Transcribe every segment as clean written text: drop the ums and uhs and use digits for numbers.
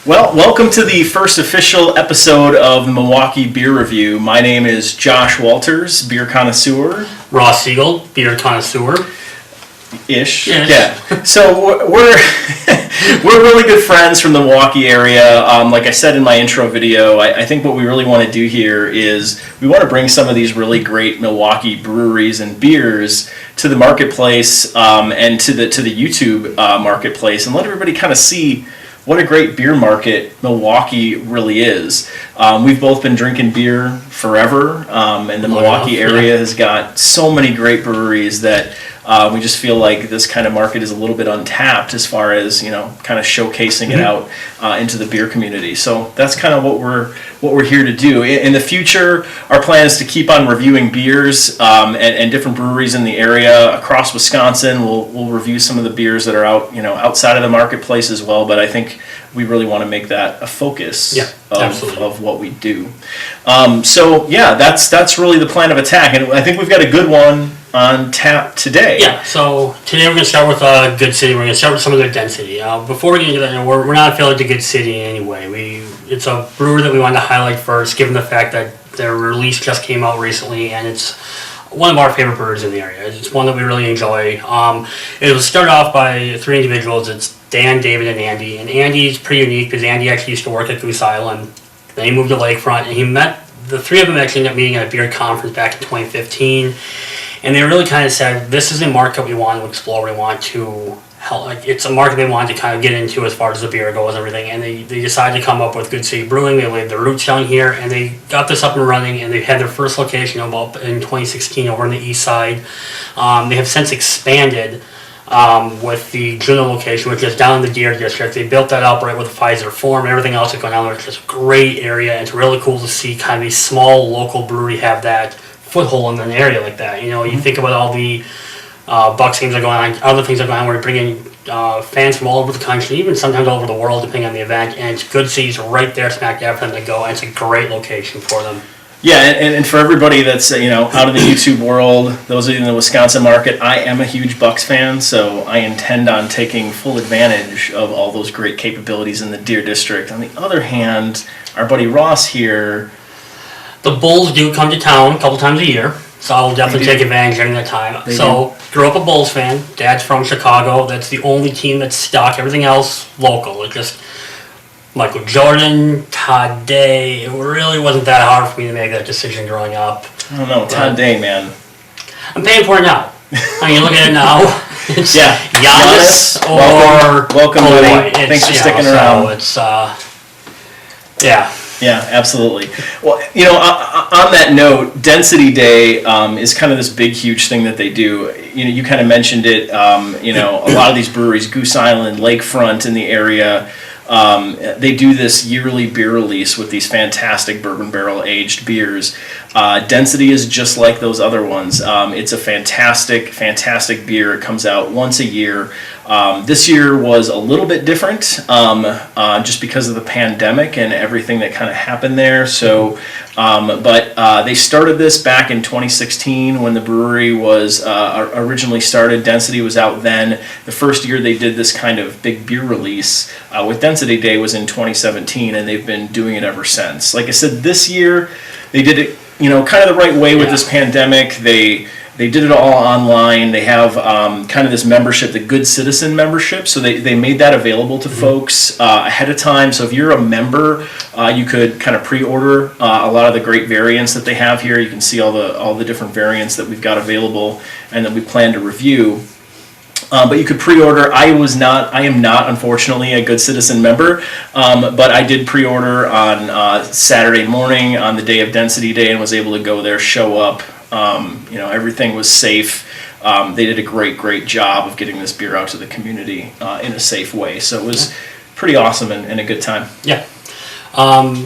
Well, welcome to the first official episode of the Milwaukee Beer Review. My name is Josh Walters, beer connoisseur. Ross Siegel, beer connoisseur. Ish. Yeah. So we're really good friends from the Milwaukee area. Like I said in my intro video, I think what we really want to do here is we want to bring some of these really great Milwaukee breweries and beers to the marketplace and to the YouTube marketplace, and let everybody kind of see what a great beer market Milwaukee really is. We've both been drinking beer forever, and the Milwaukee area has got so many great breweries that we just feel like this kind of market is a little bit untapped as far as, kind of showcasing it out into the beer community. So that's kind of what we're here to do. In the future, our plan is to keep on reviewing beers and different breweries in the area across Wisconsin. We'll review some of the beers that are out, outside of the marketplace as well. But I think we really want to make that a focus of what we do. That's really the plan of attack, and I think we've got a good one on tap today. Yeah, so today we're going to start with Good City. We're going to start with some of their density. Before we get into that, we're not affiliated to Good City in any way. It's a brewer that we wanted to highlight first, given the fact that their release just came out recently, and it's one of our favorite brewers in the area. It's one that we really enjoy. It was started off by three individuals. It's Dan, David, and Andy. And Andy's pretty unique because Andy actually used to work at Goose Island. Then he moved to Lakefront, and he met the three of them actually ended up meeting at a beer conference back in 2015. And they really kind of said, this is a market we want to explore. We want to help. It's a market they wanted to kind of get into as far as the beer goes and everything. And they decided to come up with Good City Brewing. They laid their roots down here, and they got this up and running. And they had their first location up in 2016 over on the east side. They have since expanded with the Juneau location, which is down in the Deer District. They built that up right with the Pfizer Forum and everything else that's going on there. It's just a great area. It's really cool to see kind of a small local brewery have that foothold in an area like that. You think about all the Bucks games that are going on, other things that are going on, where we bring in fans from all over the country, even sometimes all over the world, depending on the event, and it's Good City's right there smack dab for them to go, and it's a great location for them. Yeah, and for everybody that's out of the YouTube world, those of you in the Wisconsin market, I am a huge Bucks fan, so I intend on taking full advantage of all those great capabilities in the Deer District. On the other hand, our buddy Ross here, the Bulls do come to town a couple times a year, so I'll definitely take advantage during that time. Grew up a Bulls fan. Dad's from Chicago. That's the only team that's stuck. Everything else local. It's just Michael Jordan, Todd Day. It really wasn't that hard for me to make that decision growing up. I don't know, Todd Day, man. I'm paying for it now. I mean, look at it now. It's Giannis or welcome, buddy. Thanks for sticking around. So it's Yeah, absolutely. Well, on that note, Density Day is kind of this big, huge thing that they do. You kind of mentioned it. A lot of these breweries, Goose Island, Lakefront in the area, they do this yearly beer release with these fantastic Bourbon Barrel-Aged beers. Density is just like those other ones. It's a fantastic, fantastic beer. It comes out once a year. This year was a little bit different just because of the pandemic and everything that kind of happened there. So, but they started this back in 2016 when the brewery was originally started. Density was out then. The first year they did this kind of big beer release with Density Day was in 2017, and they've been doing it ever since. Like I said, this year they did it kind of the right way with this pandemic. They did it all online. They have kind of this membership, the Good Citizen membership. So they made that available to folks ahead of time. So if you're a member, you could kind of pre-order a lot of the great variants that they have here. You can see all the different variants that we've got available and that we plan to review. But you could pre-order. I am not, unfortunately, a Good Citizen member, but I did pre-order on Saturday morning on the day of Density Day and was able to go there, show up. Everything was safe. They did a great job of getting this beer out to the community in a safe way. So it was pretty awesome and a good time. Yeah.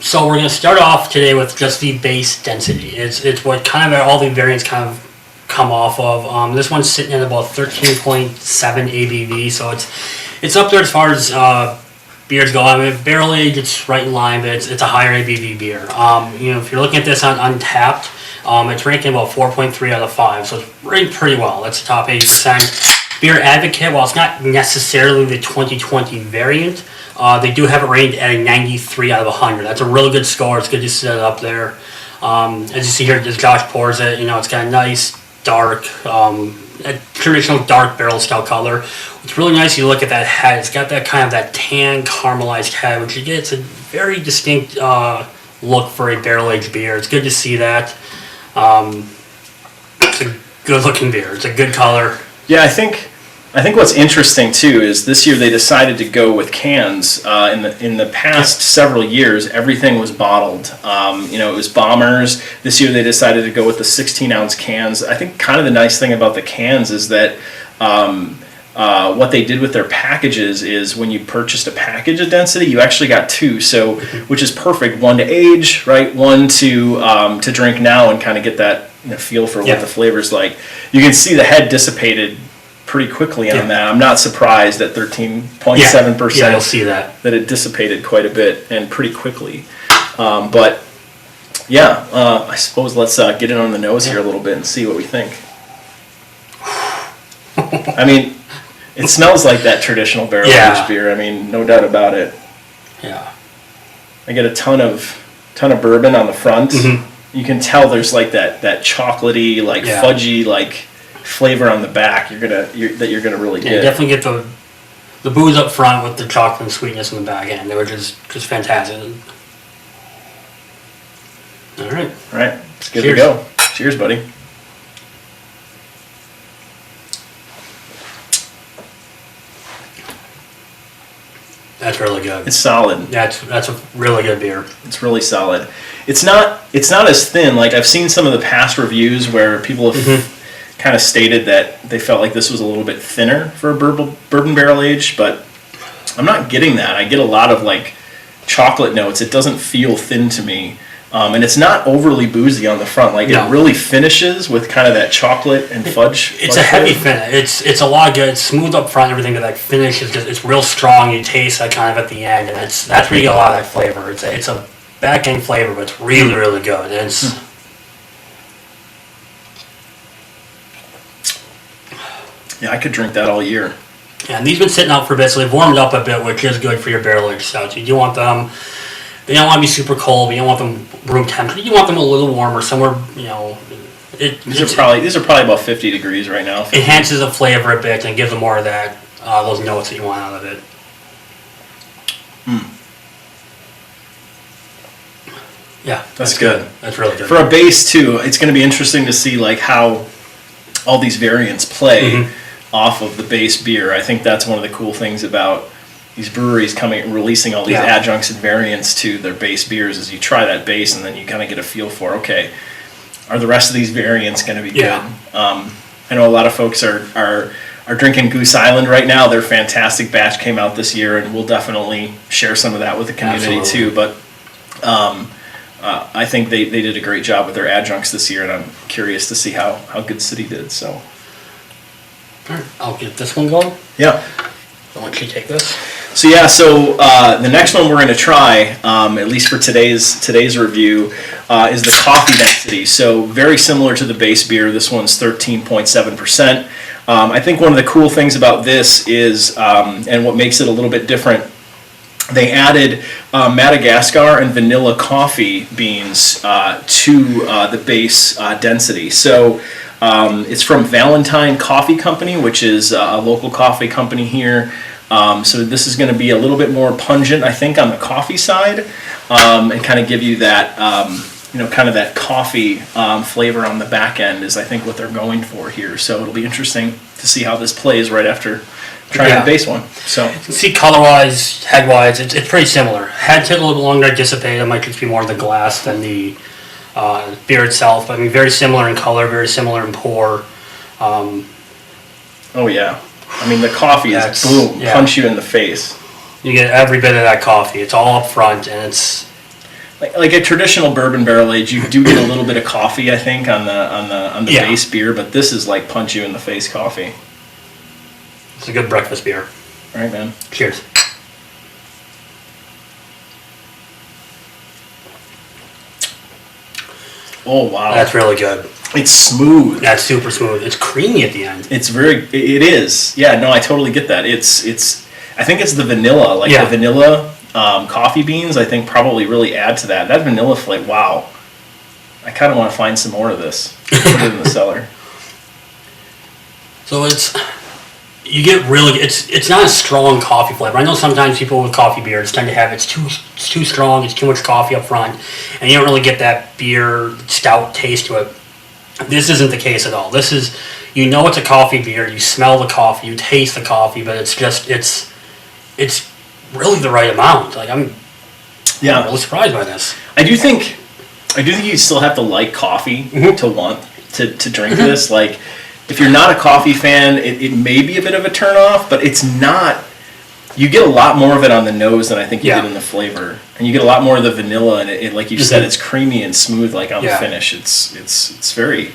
So we're going to start off today with just the base Density. It's what kind of all the variants kind of come off of. This one's sitting at about 13.7 ABV, so it's up there as far as beers go. I mean, barrel-aged, it's right in line, but it's a higher ABV beer. If you're looking at this on Untapped, it's ranking about 4.3 out of 5, so it's rated pretty well. That's the top 80%. Beer Advocate, while it's not necessarily the 2020 variant, They do have it rated at a 93 out of 100. That's a really good score. It's good to set it up there. As you see here, as Josh pours it, it's got a nice dark, a traditional dark barrel style color. It's really nice. You look at that head. It's got that kind of that tan caramelized head, which you get. It's a very distinct look for a barrel-aged beer. It's good to see that. It's a good-looking beer. It's a good color. Yeah, I think what's interesting too is this year they decided to go with cans. In the past several years, everything was bottled. It was Bombers. This year they decided to go with the 16-ounce cans. I think kind of the nice thing about the cans is that what they did with their packages is when you purchased a package of Density, you actually got two. So, which is perfect. One to age, right? One to drink now and kind of get that feel for what the flavor's like. You can see the head dissipated pretty quickly on that. I'm not surprised at 13.7%. Yeah, you'll see that it dissipated quite a bit and pretty quickly. But yeah, I suppose let's get it on the nose here a little bit and see what we think. I mean, it smells like that traditional barrel-aged beer. I mean, no doubt about it. Yeah. I get a ton of bourbon on the front. Mm-hmm. You can tell there's like that chocolatey, fudgy, flavor on the back. You're gonna really get. You definitely get the booze up front with the chocolate and sweetness in the back end. They were just fantastic. All right, it's good to go. Cheers, buddy. That's really good. It's solid. That's a really good beer. It's really solid. It's not as thin. Like I've seen some of the past reviews where people have kind of stated that they felt like this was a little bit thinner for a bourbon barrel aged, but I'm not getting that. I get a lot of chocolate notes. It doesn't feel thin to me. And it's not overly boozy on the front. It really finishes with kind of that chocolate and fudge. It's a heavy finish. It's a lot good. It's smooth up front. Everything, but that finish is it's real strong. You taste that kind of at the end, and that's where you get a lot of that flavor. It's a back end flavor, but it's really really good. And it's I could drink that all year. Yeah, and these have been sitting out for a bit, so they've warmed up a bit, which is good for your barrel aged stouts. You do want them. They don't want to be super cold, but you don't want them room temperature. You want them a little warmer, somewhere, These are probably about 50 degrees right now. Enhances the flavor a bit and gives them more of that, those notes that you want out of it. Yeah. That's good. That's really good. For a base, too, it's going to be interesting to see, how all these variants play off of the base beer. I think that's one of the cool things about these breweries releasing all these adjuncts and variants to their base beers is you try that base and then you kind of get a feel for, okay, are the rest of these variants going to be good? I know a lot of folks are drinking Goose Island right now. Their fantastic batch came out this year, and we'll definitely share some of that with the community too. But I think they did a great job with their adjuncts this year, and I'm curious to see how Good City did. So, all right, I'll get this one going. Yeah. I'll let you take this. So the next one we're going to try, at least for today's review, is the coffee density. So very similar to the base beer. This one's 13.7%. I think one of the cool things about this is, and what makes it a little bit different, they added Madagascar and vanilla coffee beans to the base density. So it's from Valentine Coffee Company, which is a local coffee company here. So this is going to be a little bit more pungent, I think, on the coffee side, and kind of give you that, kind of that coffee flavor on the back end is, I think, what they're going for here. So it'll be interesting to see how this plays right after trying the base one. So you can see color-wise, head-wise, it's pretty similar. Head took a little bit longer to dissipate. It might just be more of the glass than the beer itself. But I mean, very similar in color, very similar in pour. Oh yeah. I mean, the coffee is boom, punch you in the face. You get every bit of that coffee. It's all up front, and it's like a traditional bourbon barrel age. You do get a little bit of coffee, I think, on the base beer, but this is like punch you in the face coffee. It's a good breakfast beer. All right, man. Cheers. Oh wow, that's really good. It's smooth. That's super smooth. It's creamy at the end. It is. Yeah, no, I totally get that. It's I think it's the vanilla, like Yeah. the vanilla coffee beans. I think probably really add to that. That vanilla flavor. Wow, I kind of want to find some more of this. Put it in the cellar. So you get really, it's not a strong coffee flavor. I know sometimes people with coffee beers tend to have it's too strong, it's too much coffee up front, and you don't really get that beer stout taste to it. This isn't the case at all. This is, it's a coffee beer, you smell the coffee, you taste the coffee, but it's really the right amount. Like I'm really surprised by this. I do think you still have to like coffee to want to drink this. Like, if you're not a coffee fan, it may be a bit of a turnoff, but it's not. You get a lot more of it on the nose than I think you get in the flavor, and you get a lot more of the vanilla, and it like you said, it's creamy and smooth. Like on the finish, it's very,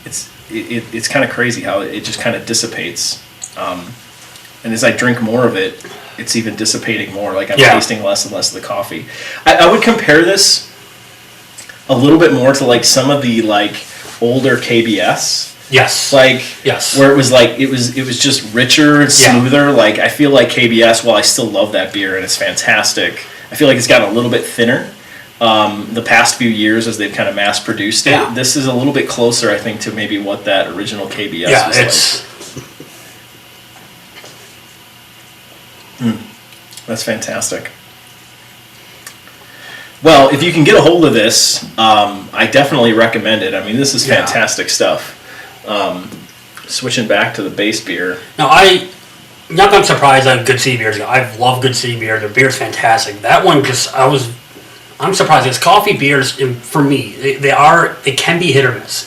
it's kind of crazy how it just kind of dissipates. And as I drink more of it, it's even dissipating more. Like I'm tasting less and less of the coffee. I would compare this a little bit more to like some of the like older KBS. Yes. Where it was like it was just richer and smoother. Like I feel like KBS, while I still love that beer and it's fantastic, I feel like it's gotten a little bit thinner the past few years as they've kind of mass produced it. Yeah. This is a little bit closer, I think, to maybe what that original KBS was like. That's fantastic. Well, if you can get a hold of this, I definitely recommend it. I mean, this is fantastic stuff. Switching back to the base beer. Now, not that I'm surprised on Good City Beers. I've loved Good City Beer. Their beer's fantastic. That one, I'm surprised. It's coffee beers, for me, they can be hit or miss.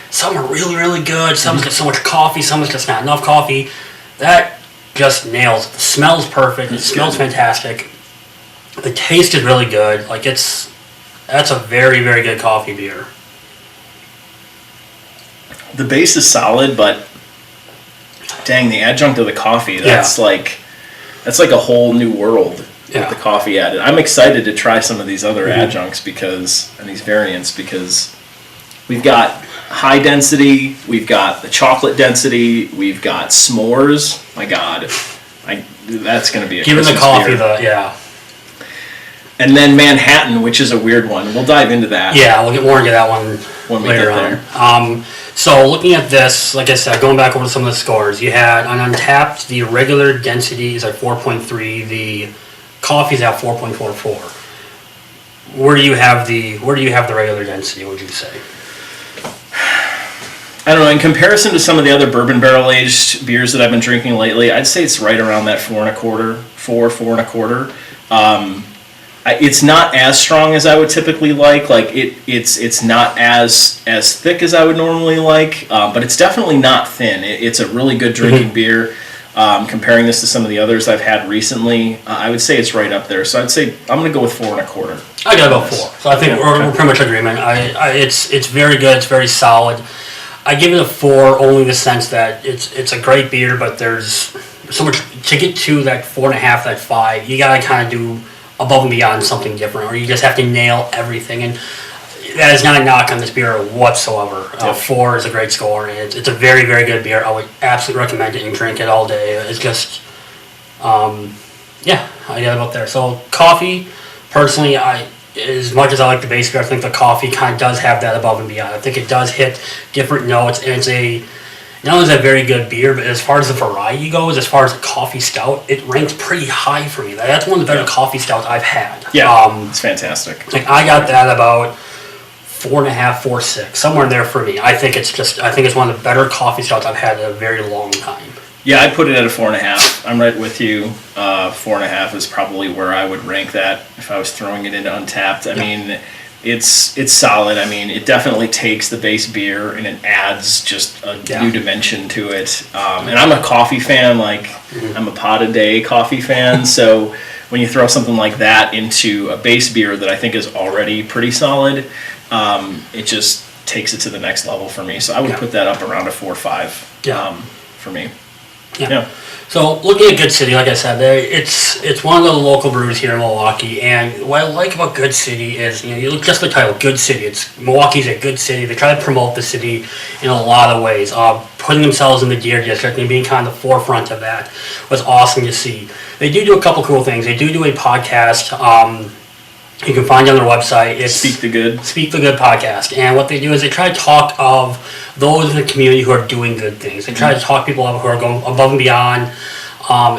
Some are really, really good. Some's got so much coffee. Some's just not enough coffee. That just nails it. The smell's perfect. It smells fantastic. The taste is really good. Like that's a very, very good coffee beer. The base is solid, but dang, the adjunct of the coffee, that's like a whole new world with the coffee added. I'm excited to try some of these other adjuncts and these variants because we've got high density, we've got the chocolate density, we've got s'mores. My God, that's going to be a Given Christmas the coffee, beer. And then Manhattan, which is a weird one. We'll dive into that. Yeah, we'll get more into that one when we later get there. On. So looking at this, like I said, going back over some of the scores, you had on Untapped, the regular density is at 4.3, the coffee's at 4.44. Where do you have the regular density, would you say? I don't know, in comparison to some of the other bourbon barrel-aged beers that I've been drinking lately, I'd say it's right around that 4.25. It's not as strong as I would typically like. Like it's not as thick as I would normally like, but it's definitely not thin. It's a really good drinking beer. Comparing this to some of the others I've had recently, I would say it's right up there. So I'd say I'm going to go with 4.25. I gotta go 4. So I think we're pretty much in agreement. It's very good. It's very solid. I give it a 4 only in the sense that it's a great beer, but there's so much to get to that 4.5, that 5. You gotta kind of do above and beyond something different, or you just have to nail everything. And that is not a knock on this beer whatsoever. 4 is a great score, and it's a very, very good beer. I would absolutely recommend it and drink it all day. It's just, I got it up there. So coffee, personally, as much as I like the base beer, I think the coffee kind of does have that above and beyond. I think it does hit different notes, and it's not only is it a very good beer, but as far as the variety goes, as far as a coffee stout, it ranks pretty high for me. That's one of the better coffee stouts I've had. Yeah, it's fantastic. Like I got that about 4.5, 4.6, somewhere in there for me. I think it's one of the better coffee stouts I've had in a very long time. Yeah, I'd put it at a 4.5. I'm right with you. 4.5 is probably where I would rank that if I was throwing it into Untapped. I mean, it's solid. I mean, it definitely takes the base beer and it adds just a new dimension to it. And I'm a coffee fan. Like, I'm a pot a day coffee fan. So when you throw something like that into a base beer that I think is already pretty solid, it just takes it to the next level for me. So I would put that up around a 4.5 for me. Yeah. So looking at Good City, like I said, it's one of the local breweries here in Milwaukee, and what I like about Good City is, you look just the title, Good City. It's Milwaukee's a good city. They try to promote the city in a lot of ways, putting themselves in the Deer District and being kind of the forefront of that was awesome to see. They do a couple cool things. They do a podcast. You can find it on their website. It's Speak the Good podcast. And what they do is they try to talk of those in the community who are doing good things. They try to talk people up who are going above and beyond.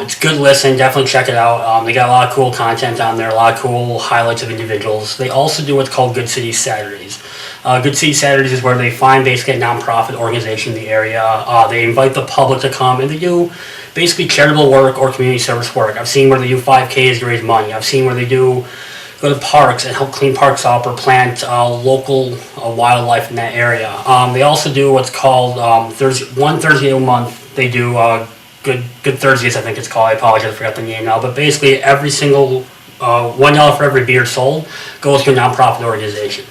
It's a good listen. Definitely check it out. They got a lot of cool content on there, a lot of cool highlights of individuals. They also do what's called Good City Saturdays. Good City Saturdays is where they find basically a nonprofit organization in the area. They invite the public to come, and they do basically charitable work or community service work. I've seen where they do 5Ks to raise money. I've seen where they go to parks and help clean parks up or plant local wildlife in that area. They also do what's called one Thursday a month. They do Good Thursdays, I think it's called. I apologize, I forgot the name now. But basically, every single $1 for every beer sold goes to a nonprofit organization.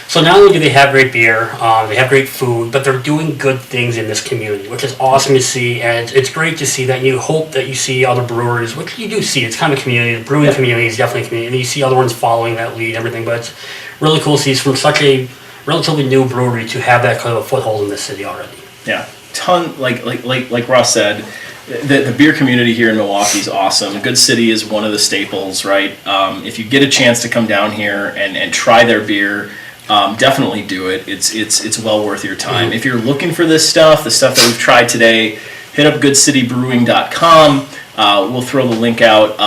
So not only do they have great beer, they have great food, but they're doing good things in this community, which is awesome to see. And it's great to see that. And you hope that you see other breweries, which you do see. It's kind of a community. The brewing community is definitely a community. And you see other ones following that lead and everything. But it's really cool to see from such a relatively new brewery to have that kind of a foothold in this city already. Yeah, like Ross said, the beer community here in Milwaukee is awesome. Good City is one of the staples, right? If you get a chance to come down here and try their beer, definitely do it. It's well worth your time. Mm-hmm. If you're looking for this stuff, the stuff that we've tried today, hit up goodcitybrewing.com. We'll throw the link out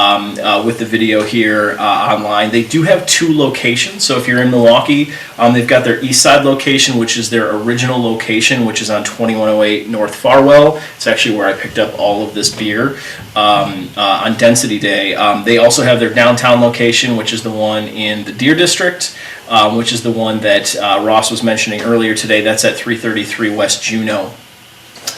with the video here online. They do have 2 locations, so if you're in Milwaukee, they've got their east side location, which is their original location, which is on 2108 North Farwell. It's actually where I picked up all of this beer on Density Day. They also have their downtown location, which is the one in the Deer District, which is the one that Ross was mentioning earlier today. That's at 333 West Juneau.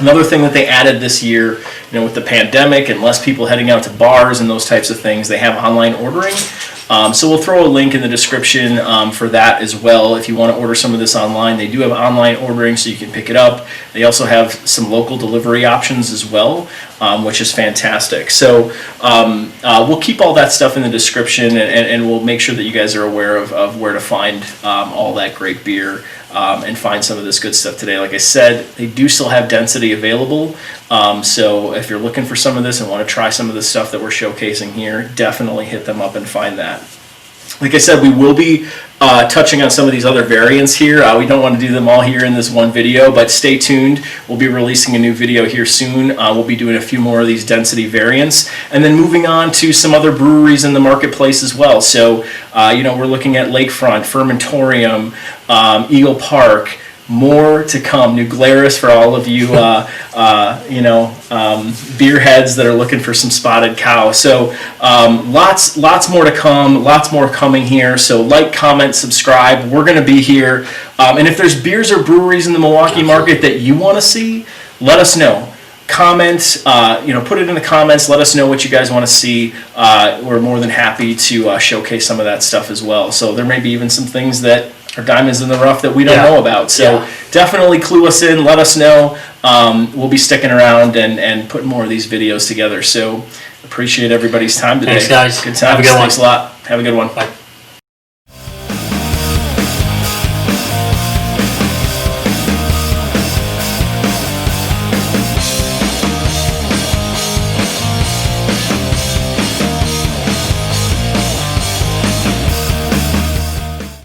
Another thing that they added this year, with the pandemic and less people heading out to bars and those types of things, they have online ordering. So we'll throw a link in the description for that as well. If you want to order some of this online, they do have online ordering so you can pick it up. They also have some local delivery options as well, which is fantastic. So we'll keep all that stuff in the description, and we'll make sure that you guys are aware of where to find all that great beer. And find some of this good stuff today. Like I said, they do still have Density available. So if you're looking for some of this and want to try some of the stuff that we're showcasing here, definitely hit them up and find that. Like I said, we will be touching on some of these other variants here. We don't want to do them all here in this one video, but stay tuned. We'll be releasing a new video here soon. We'll be doing a few more of these density variants, and then moving on to some other breweries in the marketplace as well. So, we're looking at Lakefront, Fermentorium, Eagle Park. More to come. New Glarus for all of you, beer heads that are looking for some spotted cow. So lots more to come. Lots more coming here. So like, comment, subscribe. We're going to be here. And if there's beers or breweries in the Milwaukee market that you want to see, let us know. Comment, put it in the comments. Let us know what you guys want to see. We're more than happy to showcase some of that stuff as well. So there may be even some things that are diamonds in the rough that we don't know about. So definitely clue us in. Let us know. We'll be sticking around and putting more of these videos together. So appreciate everybody's time today. Thanks, guys. Good time. Have a good one. Thanks a lot. Have a good one. Bye.